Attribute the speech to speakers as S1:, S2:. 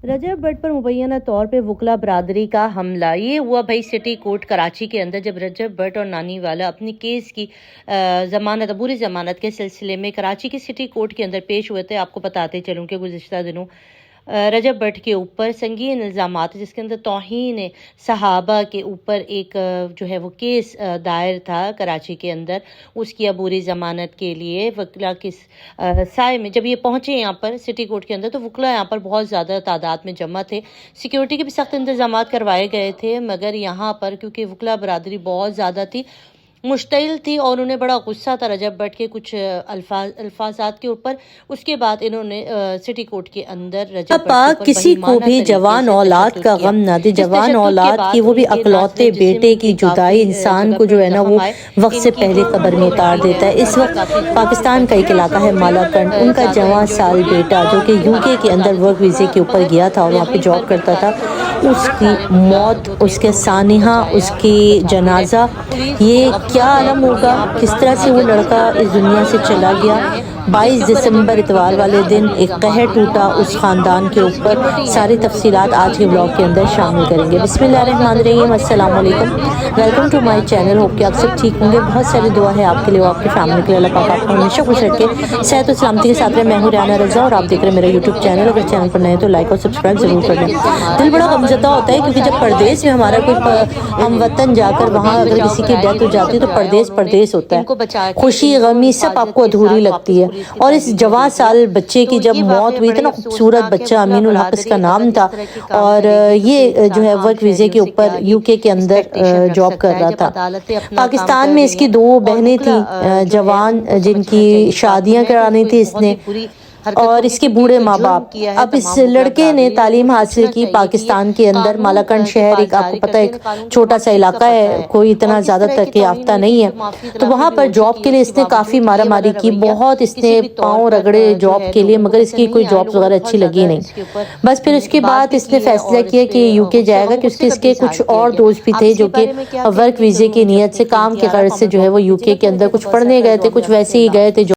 S1: रजब भट्ट पर मुबैना तौर पे वकला बरादरी का हमला। ये हुआ भाई सिटी कोर्ट कराची के अंदर, जब रजब भट्ट और नानी वाला अपनी केस की जमानत, अबूरी जमानत के सिलसिले में कराची की सिटी कोर्ट के अंदर पेश हुए थे। आपको बताते चलूँ कि गुज़िश्ता दिनों रजब भट्ट के ऊपर संगीन इल्ज़ामात, जिसके अंदर तौहीन सहाबा के ऊपर एक जो है वो केस दायर था कराची के अंदर। उसकी अबूरी ज़मानत के लिए वकला के साय में जब ये पहुँचे यहाँ पर सिटी कोर्ट के अंदर, तो वकला यहाँ पर बहुत ज़्यादा तादाद में जमा थे। सिक्योरिटी के भी सख्त इंतजाम करवाए गए थे, मगर यहाँ पर क्योंकि वकला बरादरी बहुत ज़्यादा थी, मुश्तिल थी, और उन्हें बड़ा गुस्सा था रजब भट्ट के कुछ अल्फाजात के ऊपर। उसके बाद इन्होंने सिटी कोर्ट के अंदर रजब भट्ट
S2: किसी को भी जवान औलाद का गम ना दे, जवान औलाद की, वो भी अकलौते बेटे की जुदाई इंसान को जो है ना वो वक्त से पहले कब्र में उतार देता है। इस वक्त पाकिस्तान का एक इलाका है मालाकंड, उनका जवान साल बेटा जो कि यूके के अंदर वर्क वीज़े के ऊपर गया था और वहाँ पे जॉब करता था, उसकी मौत, उसके सानिहा, उसकी जनाजा, ये क्या आलम होगा, किस तरह से वो लड़का इस दुनिया से चला गया। 22 दिसंबर इतवार वाले दिन एक कहर टूटा उस ख़ानदान के ऊपर। सारी तफसीलात आज के ब्लॉग के अंदर शामिल करेंगे। बिस्मिल्लाहिर्रहमानिर्रहीम, अस्सलाम वालेकुम, welcome to my channel. Hope कि आप सब ठीक होंगे। बहुत सारी दुआ है आपके लिए और आपकी फैमिली के लिए। अल्लाह पाक आपको हमेशा खुश रखे, सेहत और सलामती के साथ रहे। मैं हूँ राना रज़ा और आप देख रहे हैं मेरा यूट्यूब चैनल। अगर चैनल पर नए तो लाइक और सब्सक्राइब ज़रूर कर लें। दिल बड़ा गमज़दा होता है क्योंकि जब परदेश में हमारा कोई हम वतन जाकर वहाँ अगर किसी की डेथ हो जाती है तो परदेश होता है, खुशी गमी सब आपको अधूरी लगती है। और इस जवान साल बच्चे की जब मौत हुई थी ना, खूबसूरत बच्चा अमीनुल हक इसका नाम था, और ये जो है वर्क वीज़े के ऊपर यूके के अंदर जॉब कर रहा था। पाकिस्तान में इसकी 2 बहनें थी जवान, जिनकी शादियां करानी थी इसने, और इसके बूढ़े माँ बाप। अब इस लड़के ने तालीम हासिल की पाकिस्तान के अंदर। मालाकंड शहर एक, आपको पता है, एक छोटा सा इलाका है, कोई इतना ज़्यादा तरक्की याफ्ता नहीं है। तो वहाँ पर जॉब के लिए इसने काफ़ी मारा मारी की, बहुत इसने पाँव रगड़े जॉब के लिए, मगर इसकी कोई जॉब वगैरह अच्छी लगी नहीं। बस फिर उसके बाद इसने फैसला किया कि यूके जाएगा, क्योंकि इसके कुछ और दोस्त भी थे जो कि वर्क वीज़े की नीयत से, काम के गर्ज से जो है वो यूके के अंदर कुछ पढ़ने गए थे, कुछ वैसे ही गए थे।